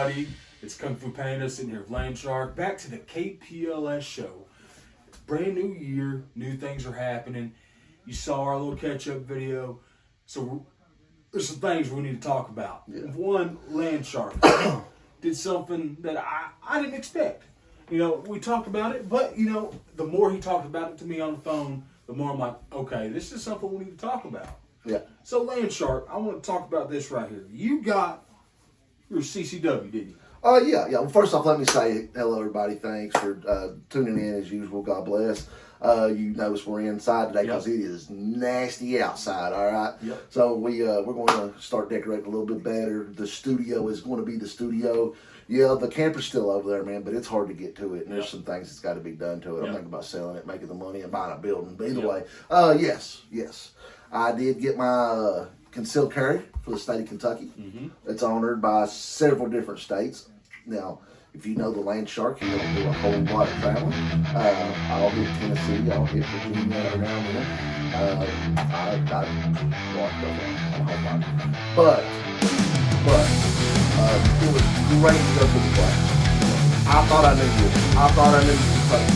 everybody? It's Kung Fu Panda sitting here with Landshark. Back to the KPLS show. Brand new year, new things are happening. You saw our little catch-up video. So there's some things we need to talk about. Yeah. One, Landshark did something that I didn't expect. You know, we talked about it, but, you know, the more he talked about it to me on the phone, the more I'm like, okay, this is something we need to talk about. Yeah. So, Landshark, I want to talk about this right here. You got your CCW, didn't you? Yeah. Well, first off, let me say hello, everybody. Thanks for tuning in as usual. God bless. You notice we're inside today because it is nasty outside. All right. Yep. So we're going to start decorating a little bit better. The studio is going to be the studio. Yeah, the camper's still over there, man, but it's hard to get to it, and there's some things that's got to be done to it. I'm thinking about selling it, making the money, and buying a building. But either way, yes. I did get my concealed carry for the state of Kentucky. Mm-hmm. It's honored by several different states. Now, if you know the Landshark, you're going to do a whole lot of traveling. I'll hit Tennessee, I'll hit Virginia every now and then. I walked over a whole lot. But it was great to go to the class. I thought I knew Kentucky.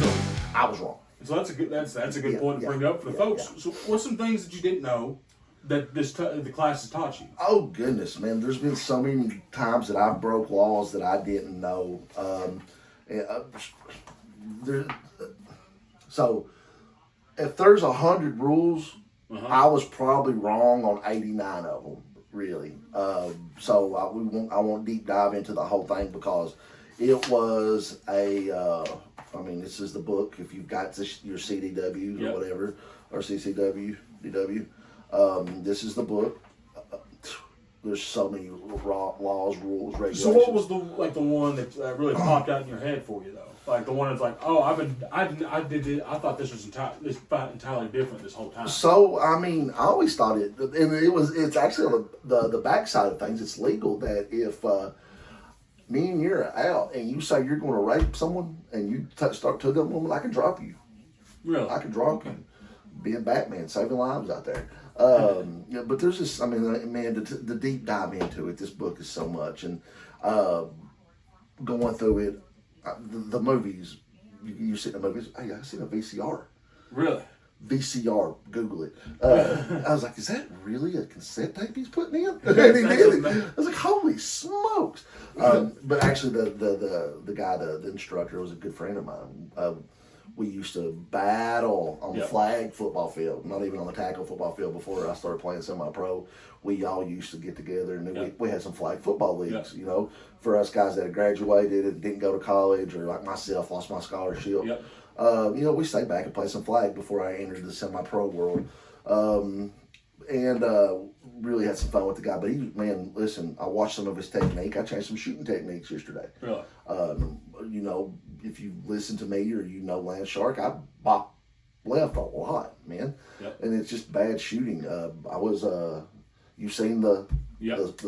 So I was wrong. So that's a good point to bring up for the folks. So what's some things that you didn't know that the class has taught you? Oh goodness, man! There's been so many times that I've broke laws that I didn't know. So if there's 100 rules, I was probably wrong on 89 of them. Really. So I won't deep dive into the whole thing because it was this is the book. If you've got your CDWs or whatever, or CCDW, this is the book. There's so many laws, rules, regulations. So what was the one that really popped out in your head for you though? Like the one that's like, oh, I thought this was entirely different this whole time. So I always thought it's actually on the backside of things. It's legal that if me and you're out and you say you're going to rape someone and you start to them woman, I can drop you. Really? I can drop you. Being Batman, saving lives out there. But there's this, the deep dive into it, this book is so much. And going through it, the movies, you see the movies, hey, I seen a VCR. Really? VCR, Google it. I was like, is that really a cassette tape he's putting in? And he did it. I was like, holy smokes. But actually the guy, the instructor, was a good friend of mine. We used to battle on the flag football field, not even on the tackle football field before I started playing semi-pro. We all used to get together and we had some flag football leagues, you know, for us guys that had graduated and didn't go to college or like myself, lost my scholarship. We stayed back and played some flag before I entered the semi-pro world. Really had some fun with the guy. But listen, I watched some of his technique. I changed some shooting techniques yesterday. Really? If you listen to me or Landshark, I bop left a lot, man. And it's just bad shooting. You've seen the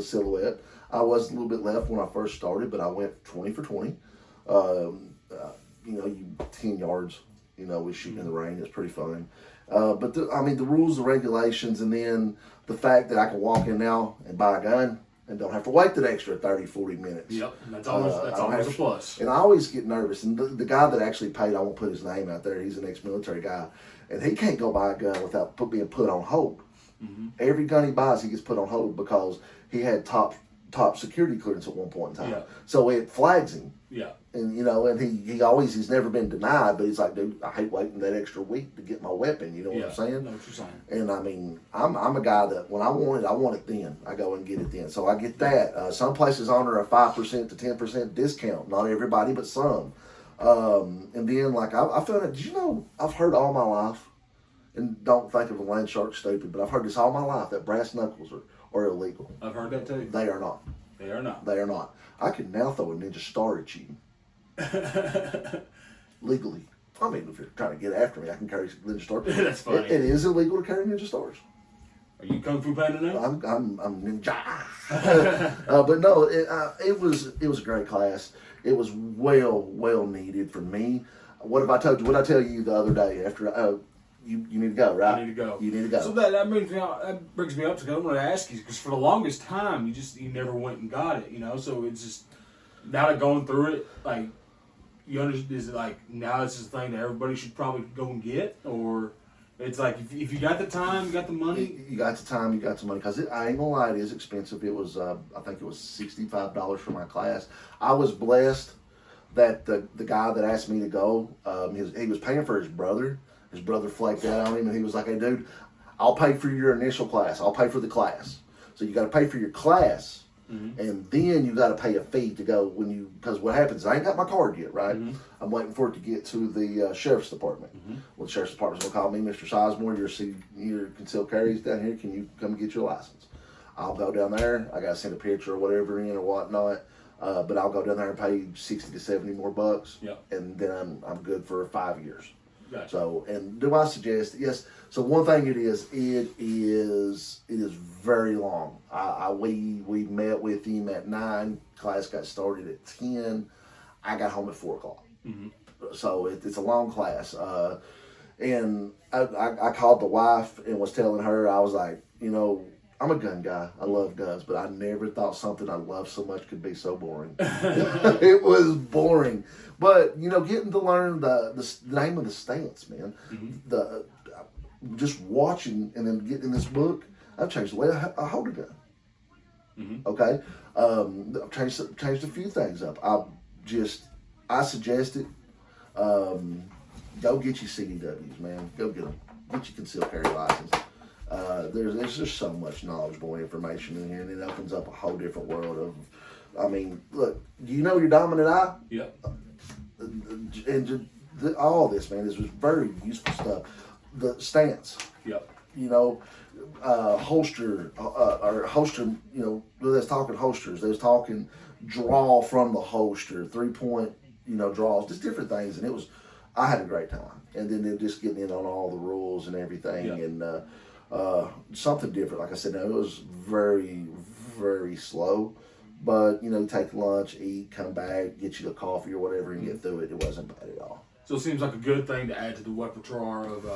silhouette. I was a little bit left when I first started, but I went 20 for 20. 10 yards, with shooting in the rain. It's pretty fun. But the rules, the regulations, and then the fact that I can walk in now and buy a gun and don't have to wait that extra 30, 40 minutes. Yep, that's always a plus. And I always get nervous. And the guy that actually paid, I won't put his name out there, he's an ex-military guy, and he can't go buy a gun without being put on hold. Mm-hmm. Every gun he buys, he gets put on hold because he had top security clearance at one point in time. So it flags him. And he's never been denied, but he's like, dude, I hate waiting that extra week to get my weapon. You know what I'm saying? I know what you're saying. And I'm a guy that when I want it then. I go and get it then. So I get that. Some places honor a 5% to 10% discount. Not everybody, but some. And then I found out, did you know, I've heard all my life, and don't think of a Landshark stupid, but I've heard this all my life that brass knuckles are illegal. I've heard that too. They are not. They are not. They are not. I can now throw a ninja star at you. Legally. If you're trying to get after me, I can carry ninja stars. That's funny. It is illegal to carry ninja stars. Are you Kung Fu Panda now? I'm ninja. But no, it was a great class. It was well needed for me. What have I told you? What did I tell you the other day after you need to go, right? You need to go. You need to go. So that brings me up to, I'm going to ask you, because for the longest time, you never went and got it, So it's just, now that going through it, like, you understand, is it like, now this is the thing that everybody should probably go and get? Or it's like, if you got the time, you got the money? You got the time, you got the money. Because I ain't going to lie, it is expensive. It was, I think it was $65 for my class. I was blessed that the guy that asked me to go, he was paying for his brother. His brother flaked out on him, and he was like, "Hey, dude, I'll pay for your initial class. I'll pay for the class. So you got to pay for your class, and then you got to pay a fee to go because what happens, I ain't got my card yet, right? I'm waiting for it to get to the sheriff's department. Well, the sheriff's department's going to call me, Mr. Sizemore, your concealed carry's down here. Can you come get your license? I'll go down there. I got to send a picture or whatever in or whatnot. But I'll go down there and pay 60 to 70 more bucks, and then I'm good for 5 years. Gotcha. So, and do I suggest? Yes. So one thing it is very long. We met with him at 9. Class got started at 10. I got home at 4 o'clock. So it's a long class. And I called the wife and was telling her, I was like, I'm a gun guy. I love guns, but I never thought something I love so much could be so boring. It was boring. But, getting to learn the name of the stance, man. Just watching and then getting this book, I've changed the way I hold a gun. Okay? I've changed a few things up. I suggest it. Go get your CDWs, man. Go get them. Get your concealed carry license. There's just so much knowledgeable information in here, and it opens up a whole different world of. Look, do you know your dominant eye? Yep. And all this, man, this was very useful stuff. The stance. Yep. Holster, or holster. They was talking holsters. They was talking draw from the holster, 3-point, draws, just different things, and I had a great time. And then they're just getting in on all the rules and everything, and. Something different. Like I said, it was very, very slow. But, take lunch, eat, come back, get you a coffee or whatever and get through it. It wasn't bad at all. So it seems like a good thing to add to the repertoire of,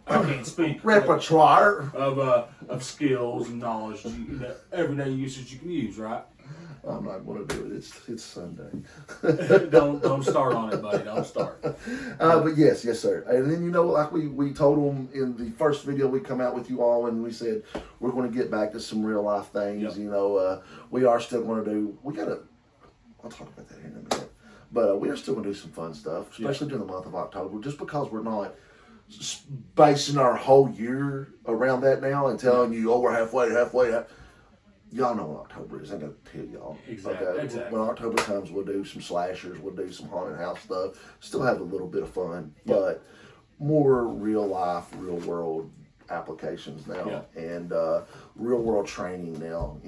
I can't speak. Repertoire. Of skills and knowledge, everyday usage you can use, right? I'm not going to do it. It's Sunday. don't start on it, buddy. Don't start. But yes, sir. And then like we told them in the first video we come out with you all, and we said we're going to get back to some real life things. We are still going to do. I'll talk about that here in a minute. But we are still going to do some fun stuff, especially during the month of October, just because we're not basing our whole year around that now and telling you, we're halfway. Y'all know what October is. I ain't gonna tell y'all. Exactly. Okay? Exactly. When October comes, we'll do some slashers. We'll do some haunted house stuff. Still have a little bit of fun, but more real life, real world applications now, and real world training now.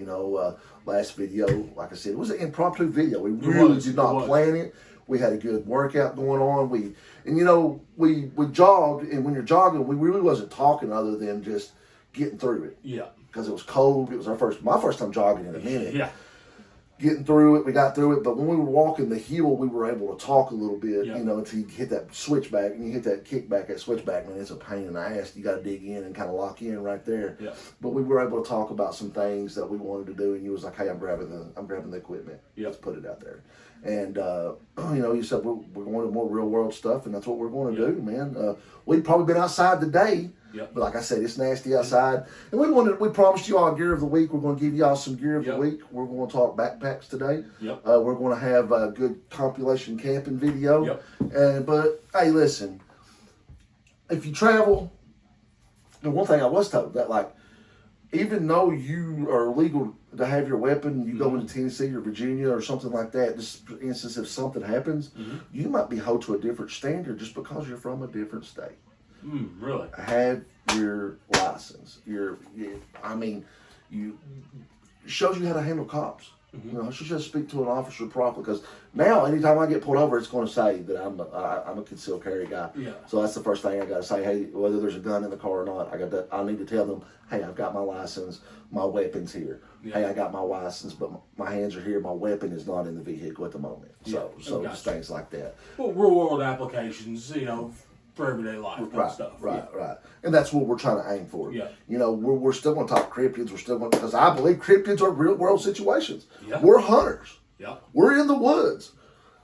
Last video, like I said, it was an impromptu video. We really did not plan it. We had a good workout going on. We jogged, and when you're jogging, we really wasn't talking other than just getting through it. Yeah. Because it was cold. It was my first time jogging in a minute. Yeah. Getting through it, we got through it. But when we were walking the hill, we were able to talk a little bit, until you hit that switchback and you hit that kickback, that switchback, man, it's a pain in the ass. You got to dig in and kind of lock in right there. Yeah. But we were able to talk about some things that we wanted to do, and you was like, hey, I'm grabbing the equipment. Let's put it out there. And, you said we're going to more real world stuff, and that's what we're going to do, man. We've probably been outside today. But like I said, it's nasty outside. And we promised you all gear of the week. We're going to give you all some gear of the week. We're going to talk backpacks today. We're going to have a good compilation camping video. But hey, listen, if you travel, the one thing I was told that even though you are legal to have your weapon, you go into Tennessee or Virginia or something like that, just for instance, if something happens, you might be held to a different standard just because you're from a different state. Really? Have your license. Shows you how to handle cops. You should just speak to an officer properly. Because now, anytime I get pulled over, it's going to say that I'm a concealed carry guy. So that's the first thing I got to say. Hey, whether there's a gun in the car or not, I need to tell them, hey, I've got my license. My weapon's here. Hey, I got my license, but my hands are here. My weapon is not in the vehicle at the moment. So just things like that. Well, real world applications, for everyday life kind of stuff. Right. And that's what we're trying to aim for. Yeah. You know, we're still going to talk cryptids. We're still going to, because I believe cryptids are real world situations. Yeah. We're hunters. Yeah. We're in the woods.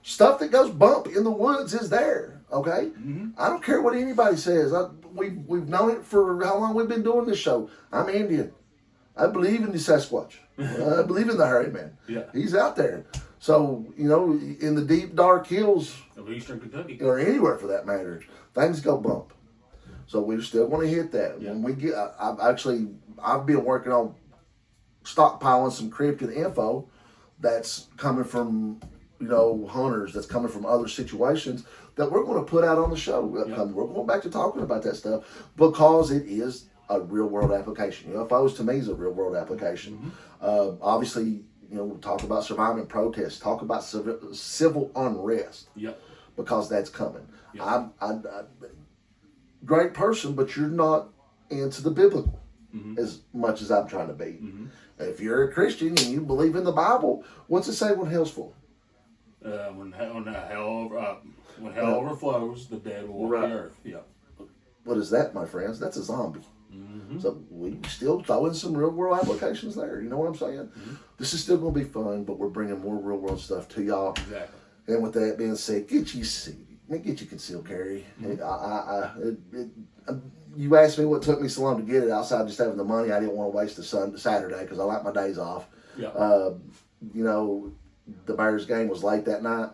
Stuff that goes bump in the woods is there. Okay. Mm-hmm. I don't care what anybody says. We've known it for how long we've been doing this show. I'm Indian. I believe in the Sasquatch. I believe in the hairy man. Yeah. He's out there. So, you know, in the deep, dark hills of Eastern Kentucky, or anywhere for that matter, things go bump. So we're still going to hit that. Yeah. When we get, I've been working on stockpiling some cryptid info that's coming from, you know, hunters, that's coming from other situations that we're going to put out on the show. Yeah. We're going back to talking about that stuff because it is a real world application. UFOs to me is a real world application. Mm-hmm. Obviously, you know, talk about surviving protests, talk about civil unrest. Yep. Because that's coming. Yep. I'm great person, but you're not into the biblical as much as I'm trying to be. Mm-hmm. If you're a Christian and you believe in the Bible, what's it say when hell's full? When hell overflows, the dead will walk the earth. Yep. What is that, my friends? That's a zombie. Mm-hmm. So we still throw in some real world applications there. You know what I'm saying? Mm-hmm. This is still going to be fun, but we're bringing more real world stuff to y'all. Exactly. And with that being said, get you concealed carry. Mm-hmm. You asked me what took me so long to get it outside just having the money. I didn't want to waste the Saturday because I like my days off. Yep. You know, the Bears game was late that night.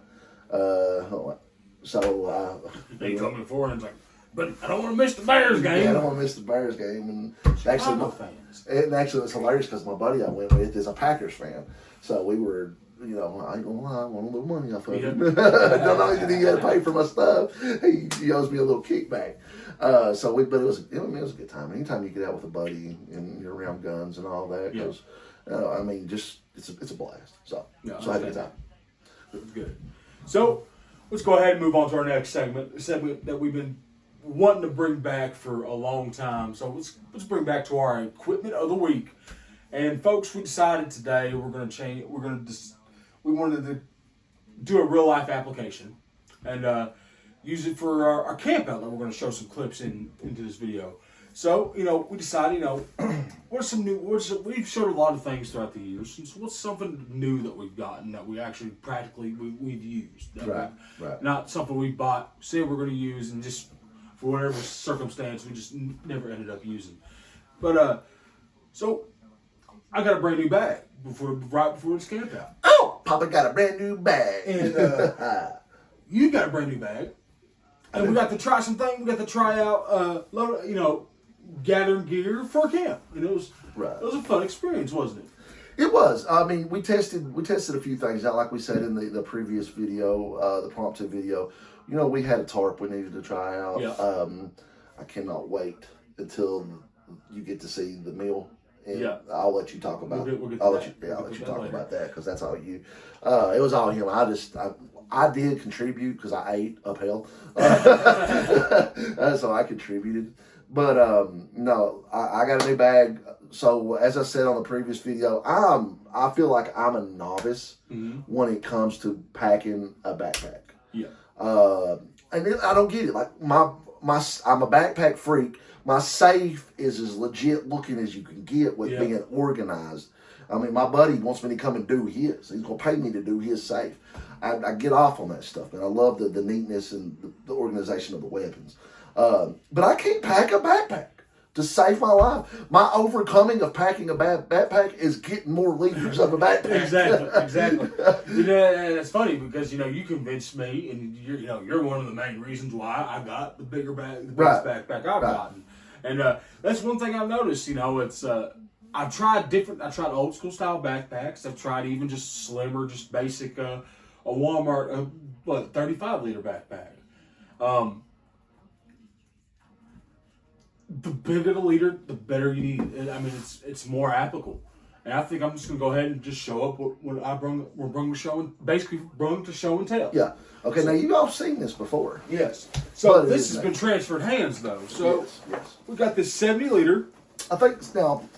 They told me before, and it's like, but I don't want to miss the Bears game. Yeah, I don't want to miss the Bears game. And actually, it's hilarious because my buddy I went with is a Packers fan. So we were, you know, I ain't gonna lie, I want a little money off of him. Not only did he had to pay for my stuff, he owes me a little kickback. But it was a good time. Anytime you get out with a buddy and you're around guns and all that, because I mean, just it's a blast. So I had a good time. That's good. So let's go ahead and move on to our next segment. A segment that we've been wanting to bring back for a long time. So let's bring back to our equipment of the week. And folks, we decided today we wanted to do a real life application and use it for our Campout that we're going to show some clips into this video. So, you know, we decided, you know, we've showed a lot of things throughout the years. So what's something new that we've gotten that we actually we've used? Right. Not something we bought, said we're going to use, and just for whatever circumstance, we just never ended up using. But, so I got a brand new bag right before this camp out. Oh, Papa got a brand new bag. And you got a brand new bag. And we got to try some things. We got to try out, gathering gear for camp. And it was a fun experience, wasn't it? It was. I mean, we tested a few things out, like we said in the previous video, the prompted video. You know, we had a tarp we needed to try out. Yeah. I cannot wait until you get to see the meal. And yeah. I'll let you talk about. I'll let you talk about that because that's all you. It was all him. I did contribute because I ate uphill, so I contributed. But no, I got a new bag. So as I said on the previous video, I feel like I'm a novice when it comes to packing a backpack. Yeah. And I don't get it. Like I'm a backpack freak. My safe is as legit looking as you can get with being organized. I mean, my buddy wants me to come and do his. He's going to pay me to do his safe. I get off on that stuff, and I love the neatness and the organization of the weapons. But I can't pack a backpack to save my life. My overcoming of packing a backpack is getting more liters of a backpack. Exactly. You know, and it's funny because you convinced me, and you're one of the main reasons why I got the bigger bag, the biggest backpack I've gotten. And that's one thing I've noticed. It's I've tried old school style backpacks. I've tried even just slimmer, just basic a Walmart 35 liter backpack. The bigger the liter, the better you need. I mean, it's more applicable. And I think I'm just gonna go ahead and just show up what we're brung to show and tell. Yeah. Okay. So, now you've all seen this before. Yes. So this has been transferred hands though. So yes. We got this 70 liter. I think it's now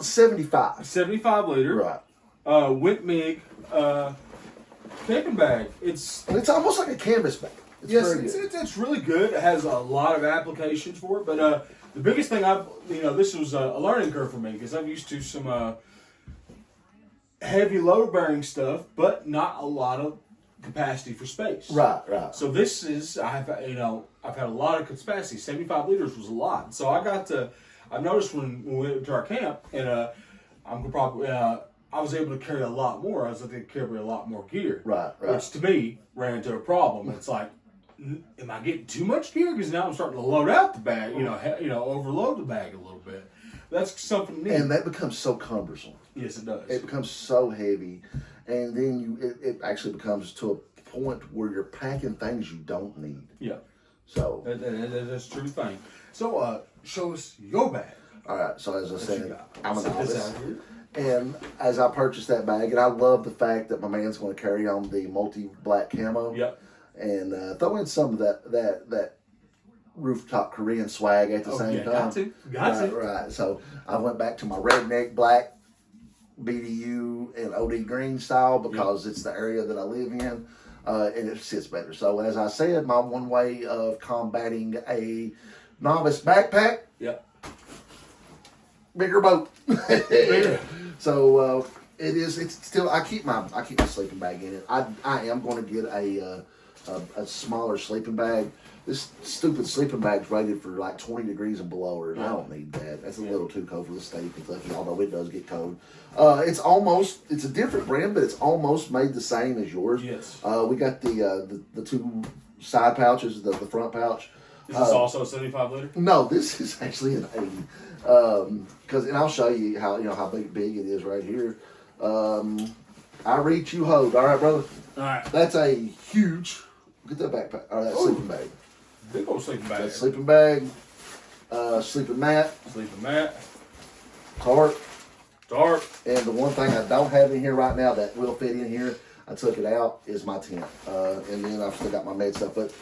75. 75 liter. Right. Wint Mig camping bag. It's almost like a canvas bag. Yes, very good. it's really good. It has a lot of applications for it, but the biggest thing this was a learning curve for me because I'm used to some heavy load bearing stuff, but not a lot of capacity for space. Right. So this is I've had a lot of capacity. 75 liters was a lot. So I noticed when we went to our camp, and I was able to carry a lot more. I was able to carry a lot more gear. Right. Which to me ran into a problem. It's like, am I getting too much gear? Because now I'm starting to load out the bag. Overload the bag a little bit. That's something neat. And that becomes so cumbersome. Yes, it does. It becomes so heavy, and then it actually becomes to a point where you're packing things you don't need. Yeah. So that's a true thing. So show us your bag. All right. So as I said, I'm an Set this novice. out here. And as I purchased that bag, and I love the fact that my man's going to carry on the multi-black camo. Yep. And throw in some of that rooftop Korean swag at the same time. Got to. Right. So I went back to my redneck black BDU and OD green style because it's the area that I live in, and it sits better. So as I said, my one way of combating a novice backpack. Yep. Bigger boat. Bigger. So it's still I keep my sleeping bag in it. I am going to get a smaller sleeping bag. This stupid sleeping bag's rated for like 20 degrees and below, and I don't need that. That's a little too cold for the state of Kentucky, although it does get cold. It's a different brand, but it's almost made the same as yours. Yes. We got the two side pouches, the front pouch. Is this also a 75 liter? No, this is actually an 80. And I'll show you how big it is right here. I reach, you hold. All right, brother. All right. That's a huge. Get that backpack. Or that sleeping bag. Big old sleeping bag. That sleeping bag. Sleeping mat. Sleeping mat. Tarp. And the one thing I don't have in here right now that will fit in here, I took it out, is my tent. And then I've still got my med stuff. But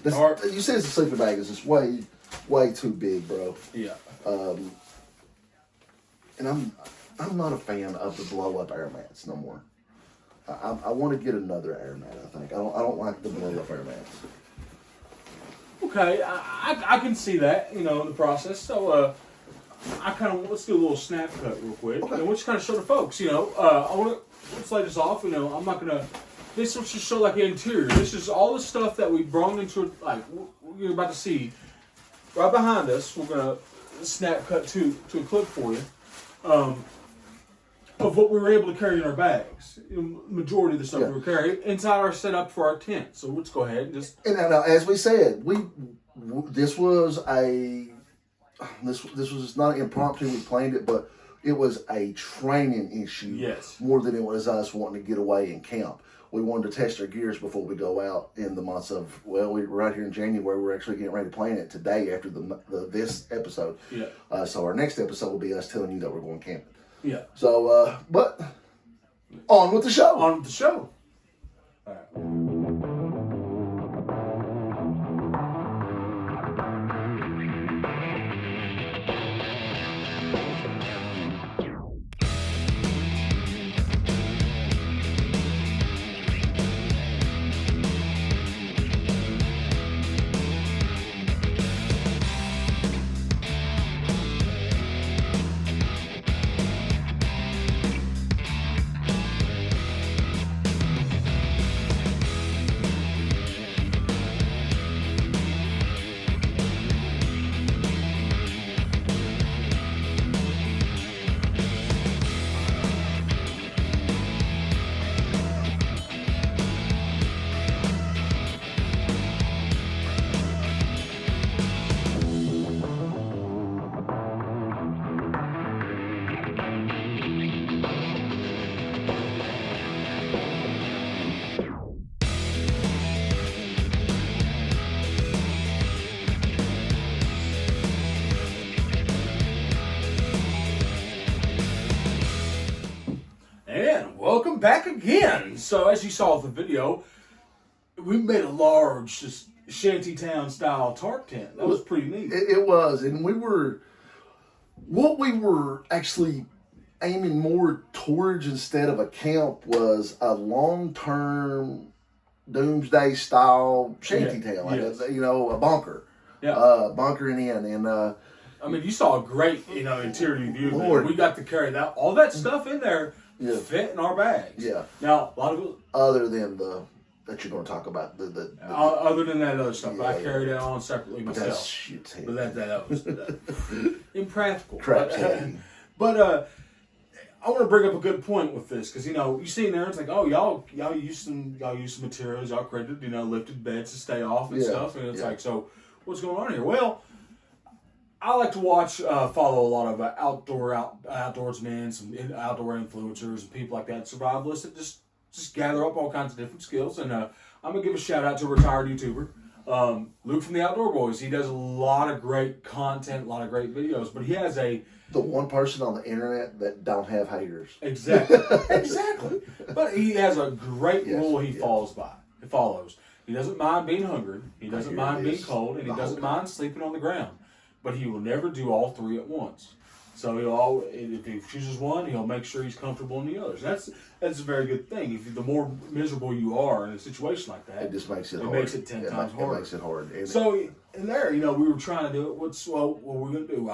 you said it's a sleeping bag. It's just way too big, bro. Yeah. And I'm not a fan of the blow up air mats no more. I want to get another air mat. I think I don't like the blow up air mats. Okay, I can see that in the process. So let's do a little snap cut real quick, Okay. and we'll just kind of show the folks. Let's lay this off. I'm not gonna. This will just show like the interior. This is all the stuff that we brought into you're about to see right behind us. We're gonna snap cut to a clip for you. Of what we were able to carry in our bags. Majority of the stuff we were carrying inside our setup for our tent. So let's go ahead and just. And now, as we said, this was not impromptu. We planned it, but it was a training issue. Yes. More than it was us wanting to get away and camp. We wanted to test our gears before we go out in the months of, we're right here in January. We're actually getting ready to plan it today after this episode. Yeah. So our next episode will be us telling you that we're going camping. Yeah. So, but on with the show. On with the show. All right. Welcome back again. So as you saw the video, we made a large just shantytown style tarp tent. That was pretty neat. It was, and what we were actually aiming more towards instead of a camp was a long-term doomsday style shanty town, like yes. a bunker, bunkering in, and I mean, you saw a great interior view. Lord. We got to carry all that stuff in there, fit in our bags. Yeah. Now a lot of other than that you're going to talk about other than that other stuff, I carried that on separately myself. That's shit's heavy. But that was impractical. Crap's heavy. But I want to bring up a good point with this because you see in there it's like, oh, y'all use some materials, y'all created lifted beds to stay off and stuff, and it's like, so what's going on here? Well, I like to follow a lot of outdoorsmen, some outdoor influencers and people like that, survivalists that just gather up all kinds of different skills. And I'm gonna give a shout out to a retired YouTuber, Luke from the Outdoor Boys. He does a lot of great content, a lot of great videos, but he has the one person on the internet that don't have haters. Exactly. But he has a great rule he follows. He doesn't mind being hungry. He doesn't mind being cold, and he doesn't mind sleeping on the ground. But he will never do all three at once. So if he chooses one, he'll make sure he's comfortable in the others. That's a very good thing. The more miserable you are in a situation like that, it just makes it hard. It makes it 10 times harder. It makes it hard. So in there, we were trying to do it. What we're gonna do?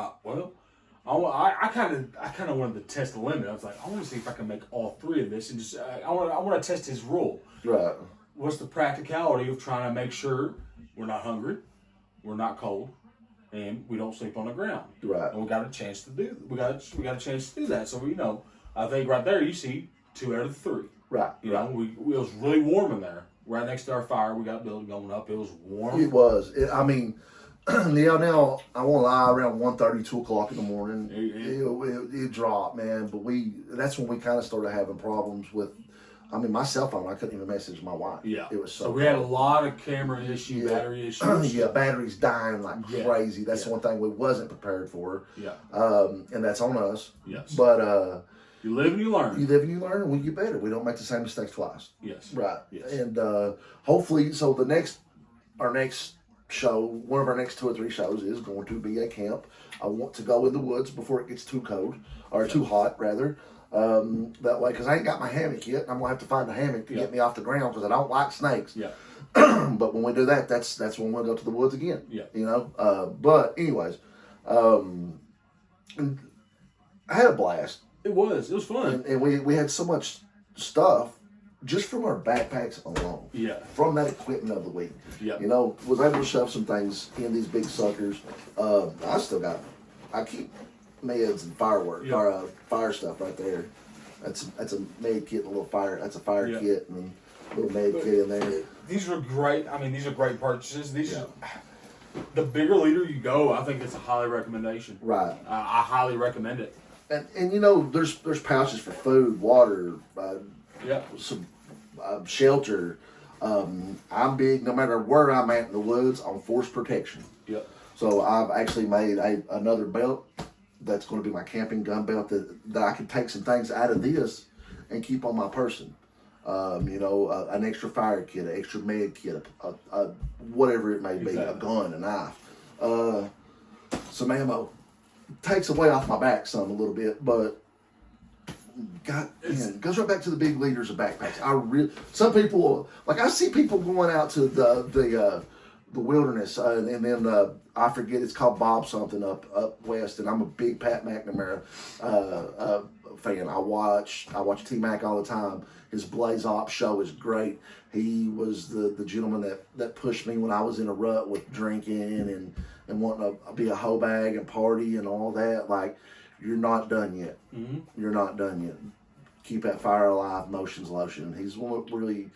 I kind of wanted to test the limit. I was like, I want to see if I can make all three of this, and just I want to test his rule. Right. What's the practicality of trying to make sure we're not hungry, we're not cold, and we don't sleep on the ground? Right. And we got a chance to do. We got a chance to do that. So I think right there you see 2 out of the 3. Right. It was really warm in there. Right next to our fire, we got a building going up. It was warm. It was. Now I won't lie. Around 1:30, 2 o'clock in the morning, it dropped, man. But that's when we kind of started having problems with. My cell phone, I couldn't even message my wife. Yeah. It was so we had a lot of camera issues, battery issues. Batteries dying like crazy. That's one thing we wasn't prepared for. Yeah. And that's on us. Yes. But you live and you learn. You live and you learn, and we get better. We don't make the same mistakes twice. Yes. Right. Yes. And hopefully, so our next show, one of our next 2 or 3 shows is going to be a camp. I want to go in the woods before it gets too cold, or too hot, rather. That way, because I ain't got my hammock yet. I'm going to have to find a hammock to get me off the ground because I don't like snakes. Yeah. But when we do that, that's when we'll go to the woods again. Yeah. But anyways, I had a blast. It was fun. And we had so much stuff just from our backpacks alone. Yeah. From that equipment of the week. Yeah. Was able to shove some things in these big suckers. I keep meds and fireworks, or fire stuff right there. That's a med kit, a little fire. That's a fire kit and a little med kit in there. These are great. These are great purchases. The bigger leader you go, I think it's a highly recommendation. Right. I highly recommend it. And there's pouches for food, water, some shelter. I'm big, no matter where I'm at in the woods, on force protection. Yep. So I've actually made another belt that's going to be my camping gun belt that I can take some things out of this and keep on my person. An extra fire kit, an extra med kit, whatever it may be, a gun, a knife, some ammo. Takes away off my back a little bit, but it goes right back to the big leaders of backpacks. Some people, like I see people going out to the wilderness, and then I forget, it's called Bob something up west, and I'm a big Pat McNamara fan. I watch T-Mac all the time. His Blaze Ops show is great. He was the gentleman that pushed me when I was in a rut with drinking and wanting to be a hoe bag and party and all that. Like, you're not done yet. Mm-hmm. You're not done yet. Keep that fire alive, Motions Lotion. He's one that really,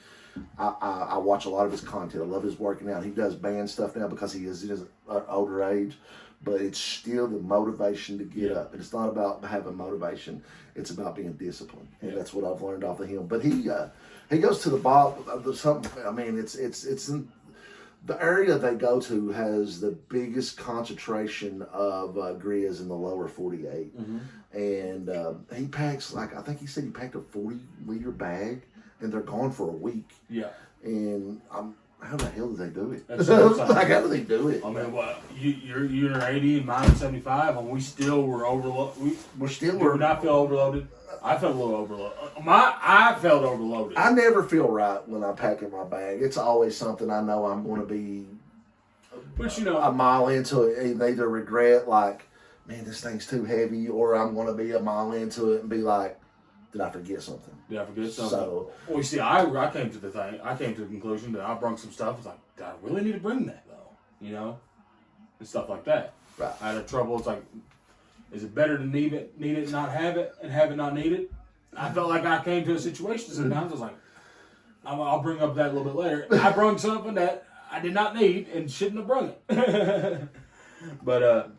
I watch a lot of his content. I love his working out. He does band stuff now because he is in his older age, but it's still the motivation to get up. And it's not about having motivation. It's about being disciplined. And that's what I've learned off of him. But he goes to the Bob, it's in, the area they go to has the biggest concentration of grizz in the lower 48. Mm-hmm. And he packs, I think he said he packed a 40-liter bag, and they're gone for a week. Yeah. And how the hell do they do it? That's what I'm saying. Like, how do they do it? I mean, well, you're in 80 and mine 75, and we still were overloaded. Did not feel overloaded. I felt a little overloaded. I felt overloaded. I never feel right when I pack in my bag. It's always something I know I'm going to be But you know, a mile into it and either regret, like, man, this thing's too heavy, or I'm going to be a mile into it and be like, did I forget something? did I forget something? So, well, you see, I came to the thing. I came to the conclusion that I brought some stuff. It's like, did I really need to bring that though? You know, and stuff like that. right. I had a trouble. It's like, is it better to need it, and not have it, and have it not need it? I felt like I came to a situation sometimes. I was like, I'll bring up that a little bit later. I brought something that I did not need and shouldn't have brought it. But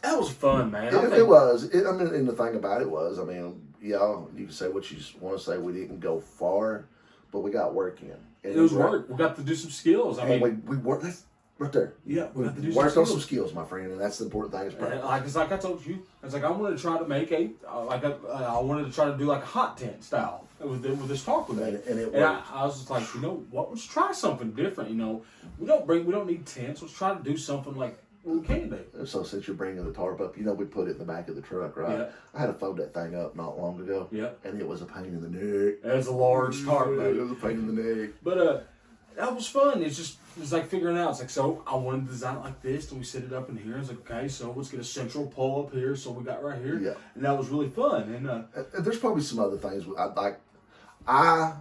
that was fun, man. It was. I mean, and the thing about it was, I mean, yeah, you can say what you want to say. We didn't go far, but we got work in. And it was work. We got to do some skills. I mean, we worked. That's right there. Yeah, we got to do worked on some skills, my friend, and that's the important thing. Is practice. Like I told you, it's like I wanted to try to make I wanted to try to do like a hot tent style with this talk with me, and it worked. And I was just like, you know what? Let's try something different. You know, we don't need tents. Let's try to do something like what we can do. So since you're bringing the tarp up, you know we put it in the back of the truck, right? Yeah. I had to fold that thing up not long ago. Yeah. And it was a pain in the neck. It was a large tarp, It was a pain in the neck. But that was fun. It's like figuring out. It's like, so I wanted to design it like this, and we set it up in here. It's like, okay, so let's get a central pole up here. So we got right here. Yeah. And that was really fun. And there's probably some other things. I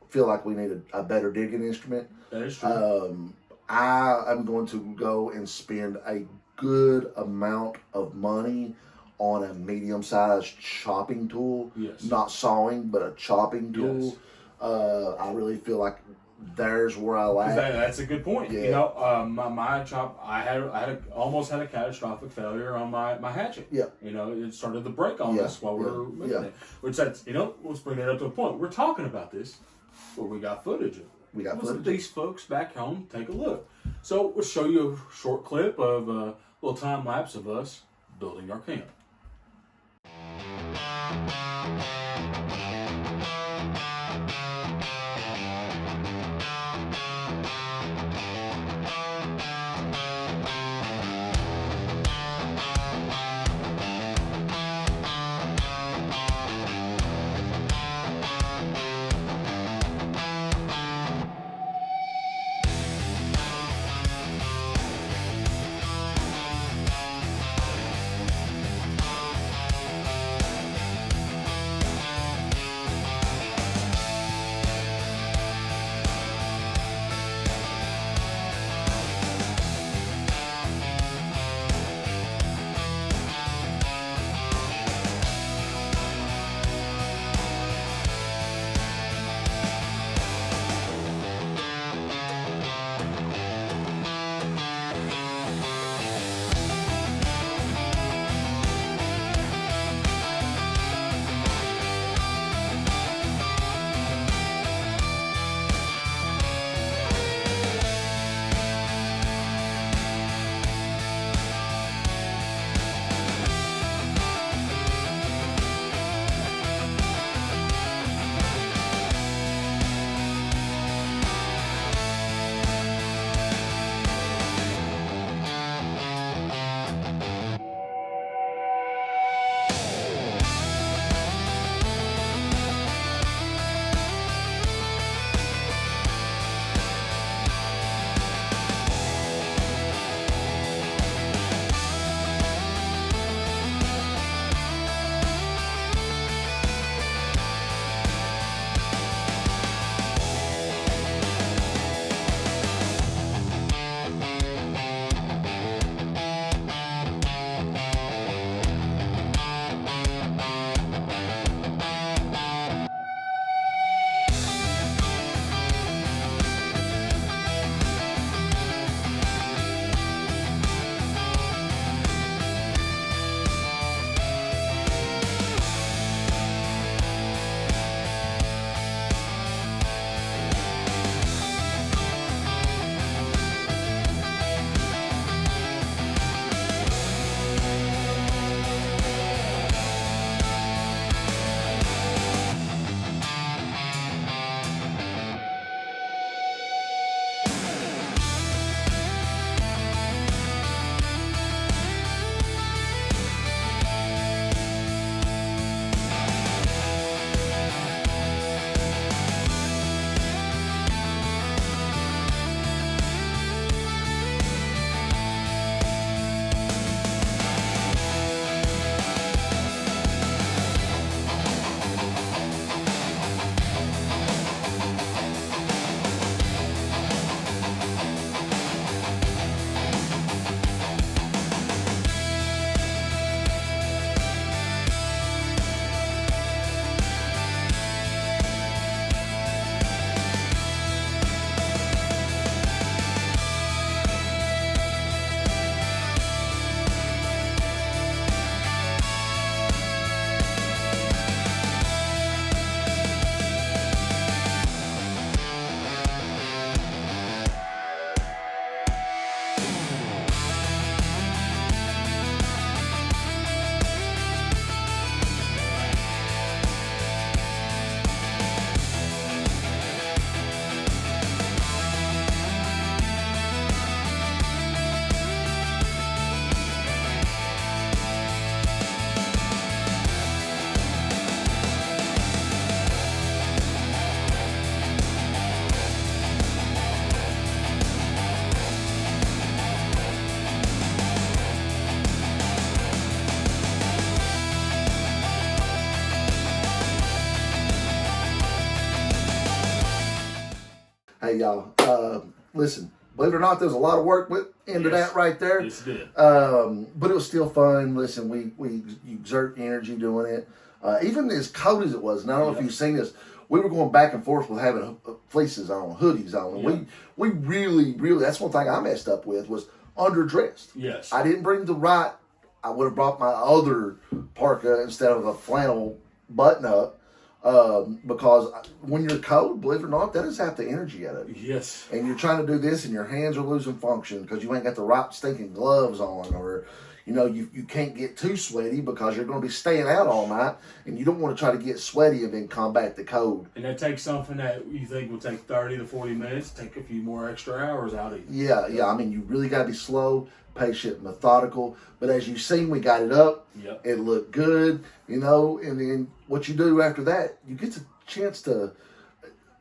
feel like we need a better digging instrument. That is true. I am going to go and spend a good amount of money on a medium-sized chopping tool. Yes. Not sawing, but a chopping tool. Yes. I really feel like there's where I lack. That's a good point. Yeah. You know, my chop, I almost had a catastrophic failure on my hatchet. Yeah. You know, it started to break on us while we were moving it. Which that's, you know, let's bring that up to a point. We're talking about this, but we got footage of it. Let's let these folks back home take a look. So we'll show you a short clip of a little time lapse of us building our camp. Hey, y'all, listen, believe it or not, there's a lot of work into that right there. Yes, it did. But it was still fun. Listen, we exert energy doing it. Even as cold as it was, and I don't know if you've seen this, we were going back and forth with having fleeces on, hoodies on. And we really, that's one thing I messed up with was underdressed. Yes. I didn't bring the right, I would have brought my other parka instead of a flannel button up. Because when you're cold, believe it or not, that does have the energy out of you. Yes. And you're trying to do this and your hands are losing function because you ain't got the right stinking gloves on, or, you know, you can't get too sweaty because you're going to be staying out all night and you don't want to try to get sweaty and then combat the cold. And that takes something that you think will take 30 to 40 minutes, take a few more extra hours out of you. Yeah. I mean, you really got to be slow, patient, methodical. But as you've seen, we got it up. Yep. It looked good, you know, and then what you do after that, you get the chance to,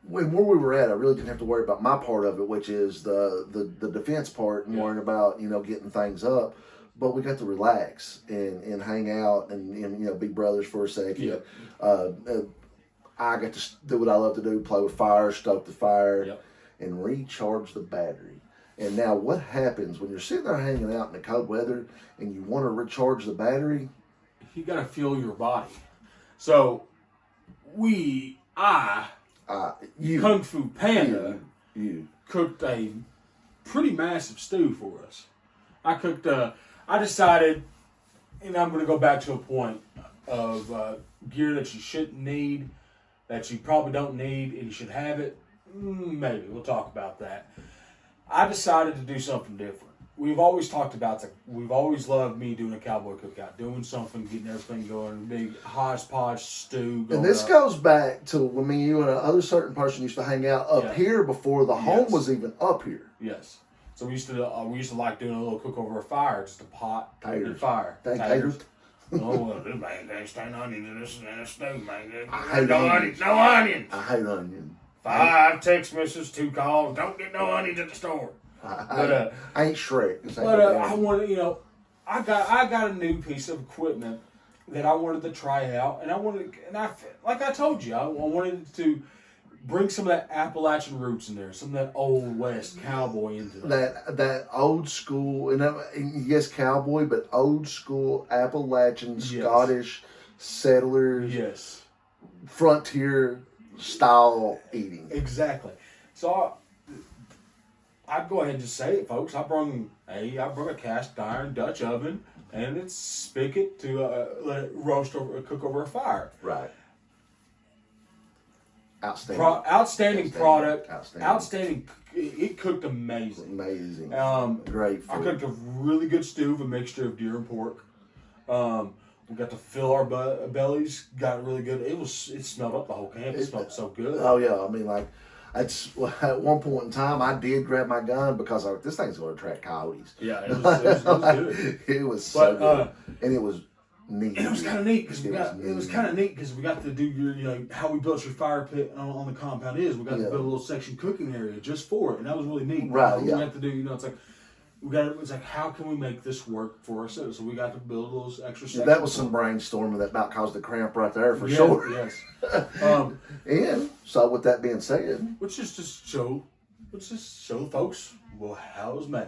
when where we were at, I really didn't have to worry about my part of it, which is the defense part and worrying about, you know, getting things up. But we got to relax and hang out and you know, be brothers for a second. Yep. I got to do what I love to do, play with fire, stoke the fire, and recharge the battery. And now what happens when you're sitting there hanging out in the cold weather and you want to recharge the battery? You got to feel your body. So, Kung Fu Panda, cooked a pretty massive stew for us. I decided, and I'm going to go back to a point of gear that you shouldn't need, that you probably don't need, and you should have it. Maybe. We'll talk about that. I decided to do something different. We've always loved me doing a cowboy cookout, doing something, getting everything going, big hodgepodge stew. And this goes back to when me, you, and another certain person used to hang out up here before the home was even up here. Yes. So we used to like doing a little cook over a fire, just a pot and fire. Taters. Oh, man, can't stand onions in this stew, man. I hate onions. No onions. I hate onions. 5 text messages, 2 calls. Don't get no onions at the store. I ain't Shrek. I wanted, you know, I got a new piece of equipment that I wanted to try out, and like I told you, I wanted to bring some of that Appalachian roots in there, some of that old West cowboy into that old school, and yes, cowboy, but old school Appalachian, Scottish settlers, frontier style eating. Exactly. So I'd go ahead and just say it, folks. I brought a cast iron Dutch oven and its spigot to let it cook over a fire. Right. Outstanding product. Outstanding. It cooked amazing. Amazing. Great food. I cooked a really good stew of a mixture of deer and pork. We got to fill our bellies. Got really good. It smelled up the whole camp. It smelled so good. Oh yeah. I mean, like, at one point in time, I did grab my gun because this thing's going to attract coyotes. Yeah, it was good. It was so good, and it was neat. It was kind of neat because we got to do you know how we built your fire pit on the compound is. We got to build a little section cooking area just for it, and that was really neat. Right. We got to do, you know, it's like how can we make this work for us? So we got to build those extra sections. That was some brainstorming that about caused a cramp right there for sure. Yes. And so with that being said, let's just show folks how it was made.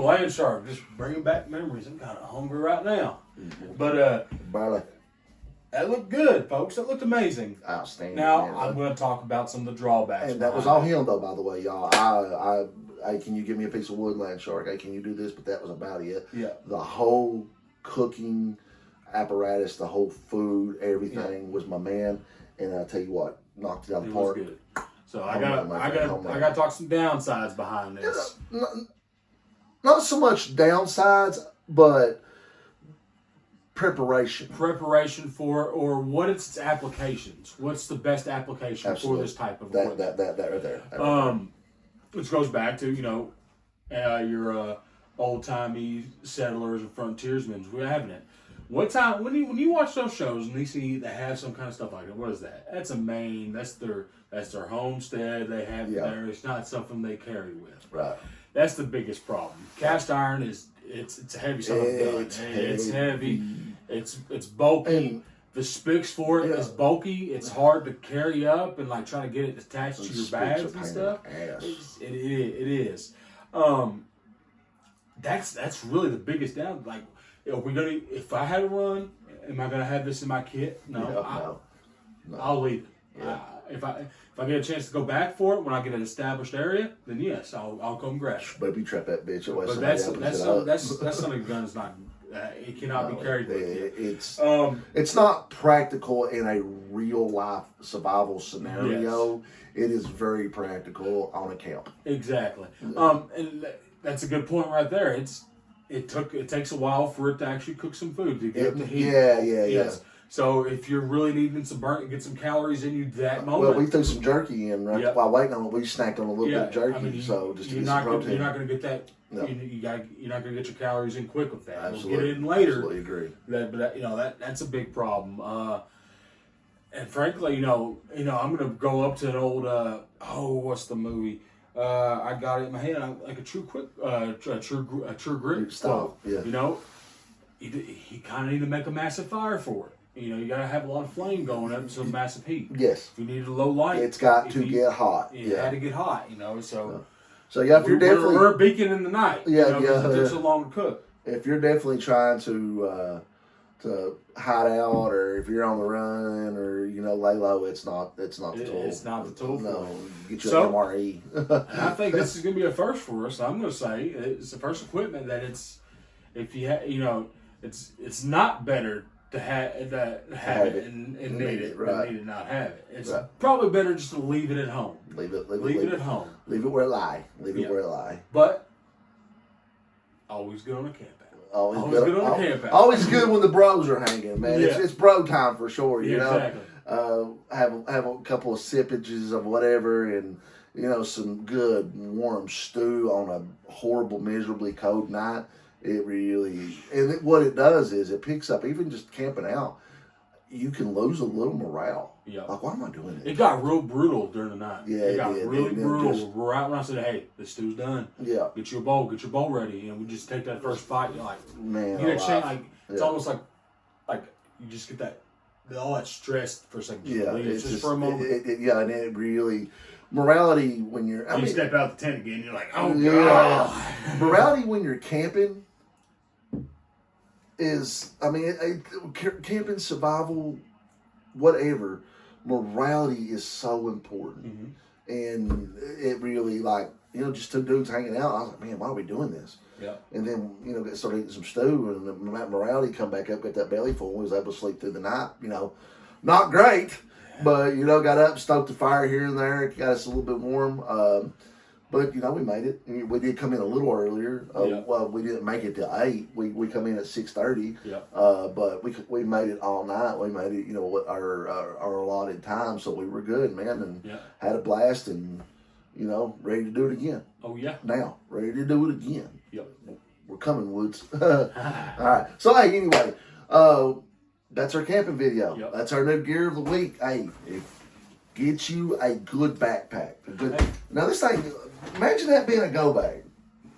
Landshark, just bringing back memories. I'm kind of hungry right now. But that looked good, folks. That looked amazing. Outstanding. Now, I'm going to talk about some of the drawbacks. And that was all him, though, by the way, y'all. Hey, can you give me a piece of wood, Landshark? Hey, can you do this? But that was about it. Yeah. The whole cooking apparatus, the whole food, everything was my man. And I tell you what, knocked it out of the park. It was good. So I got to talk some downsides behind this. Not so much downsides, but preparation. Preparation for, or what its applications. What's the best application for this type of equipment? That right there. Which goes back to, you know, your old-timey settlers and frontiersmen. We're having it. What time when you watch those shows and they see they have some kind of stuff like that? What is that? That's a main. That's their homestead. They have there. It's not something they carry with. Right. That's the biggest problem. Cast iron it's a heavy son of a gun. It's heavy. It's bulky. And the spix for it is bulky. It's hard to carry up and like trying to get it attached to your bags and stuff. It is. That's really the biggest down. Like, if I had to run, am I gonna have this in my kit? No. I'll leave it. Yeah. If I get a chance to go back for it when I get an established area, then yes, I'll come grab it. Baby, trap that bitch. But that's something gun is not. It cannot be carried with you. It's not practical in a real life survival scenario. Yes. It is very practical on a camp. Exactly. And that's a good point right there. It takes a while for it to actually cook some food to get up to heat. Yeah. So if you're really needing get some calories in you that moment. Well, we threw some jerky in while waiting on it. We snacked on a little bit of jerky, just to get some protein. You're not going to get that. No. You're not going to get your calories in quick with that. Absolutely. We'll get it in later. Absolutely agree. That's a big problem. And frankly, I'm going to go up to an old. What's the movie? I got it in my hand, like a true grit stove. Yeah. You kind of need to make a massive fire for it. You got to have a lot of flame going up to some massive heat. Yes. If you need a low light, it's got to get hot. It had to get hot. So yeah, if you're definitely we're a beacon in the night. Yeah. It takes so long to cook. If you're definitely trying to hide out, or if you're on the run, or lay low, it's not the tool. It's not the tool. No, get you an MRE. And I think this is going to be a first for us. I'm going to say it's the first equipment that it's not better to have it and need it right. than need it not have it. It's probably better just to leave it at home. Leave it at home. Leave it where it lie. Leave it where it lie. But always good on a camp out. Always good on a camp out. Always good when the bros are hanging, man. Yeah. It's bro time for sure. Exactly. Have a couple of sippages of whatever, and some good warm stew on a horrible, miserably cold night. It really, and what it does is it picks up, even just camping out, you can lose a little morale. Yeah. Like, why am I doing this? It got real brutal during the night. Yeah, it got really brutal. Right when I said, "Hey, the stew's done. Yeah. Get your bowl ready," and we just take that first bite. You're like, man, you get a chance. It's almost like you just get that all that stress for a second. Yeah, it's just for a moment. And it really. Morality when you're. You step out the tent again, you're like, oh God. Morality when you're camping is, camping, survival, whatever. Morality is so important, and it really just two dudes hanging out. I was like, man, why are we doing this? Yeah. And then started eating some stew, and the morality come back up, got that belly full, was able to sleep through the night. Not great. But, got up, stoked the fire here and there, got us a little bit warm. But, we made it. We did come in a little earlier. Well, we didn't make it till 8. We come in at 6:30. Yeah. But we made it all night. We made it, our allotted time. So we were good, man, and had a blast and, ready to do it again. Oh, yeah. Now, ready to do it again. Yep. We're coming, Woods. All right. So, hey, anyway. That's our camping video. Yep. That's our new gear of the week. Hey, get you a good backpack. Now this thing, imagine that being a go bag.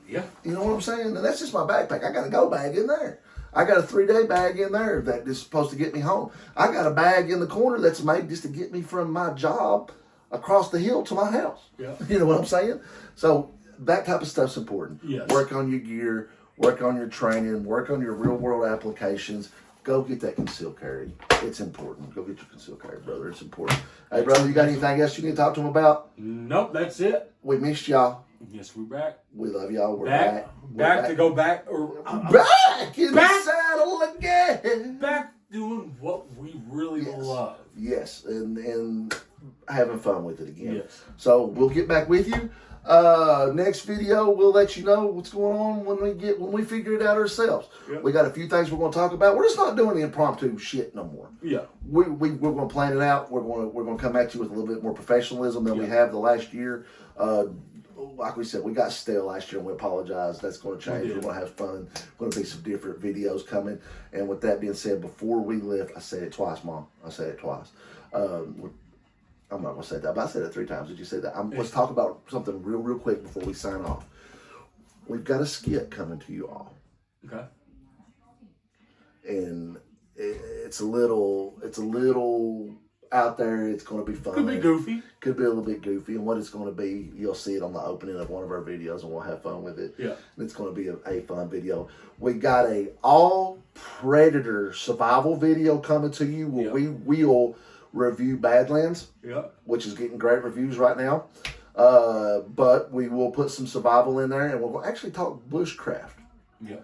Yeah. You know what I'm saying? Now that's just my backpack. I got a go bag in there. I got a 3-day bag in there that is supposed to get me home. I got a bag in the corner that's made just to get me from my job across the hill to my house. Yeah. You know what I'm saying? So that type of stuff's important. Yes. Work on your gear, work on your training, work on your real world applications. Go get that concealed carry. It's important. Go get your concealed carry, brother. It's important. Hey, brother, you got anything else you need to talk to them about? Nope, that's it. We missed y'all. Yes, we're back. We love y'all. We're back. back. To go back. Back in the saddle again. Back doing what we really love. Yes, and having fun with it again. Yes. So we'll get back with you. Next video, we'll let you know what's going on when we figure it out ourselves. Yep. We got a few things we're going to talk about. We're just not doing the impromptu shit no more. Yeah. We're going to plan it out. We're going to come at you with a little bit more professionalism than we have the last year. like we said, we got stale last year and we apologize. That's going to change. We're going to have fun. Going to be some different videos coming. And with that being said, before we left, I said it twice, Mom. I said it twice. I'm not going to say that, but I said it 3 times. Did you say that? Let's talk about something real quick before we sign off. We've got a skit coming to you all. Okay. And it's a little out there. It's going to be fun. Could be goofy. Could be a little bit goofy. And what it's going to be, you'll see it on the opening of one of our videos, and we'll have fun with it. Yeah. And it's going to be a fun video. We got a all Predator survival video coming to you where we will review Badlands, which is getting great reviews right now. But we will put some survival in there, and we'll actually talk bushcraft. Yeah.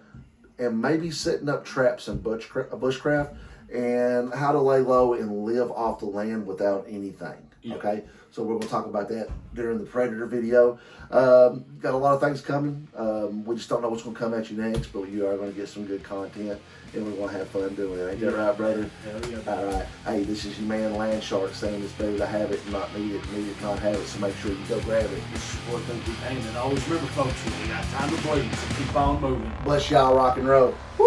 And maybe setting up traps in bushcraft and how to lay low and live off the land without anything. Yeah. Okay? So we're going to talk about that during the Predator video. Got a lot of things coming. We just don't know what's going to come at you next, but you are going to get some good content, and we're going to have fun doing it. Ain't that right, brother? Hell yeah. All right. Hey, this is your man Landshark saying it's better to have it and not need it, need it not have it, so make sure you go grab it. This is what they be paying. And always remember, folks, you ain't got time to bleed, so keep on moving. Bless y'all, rock and roll. Woo!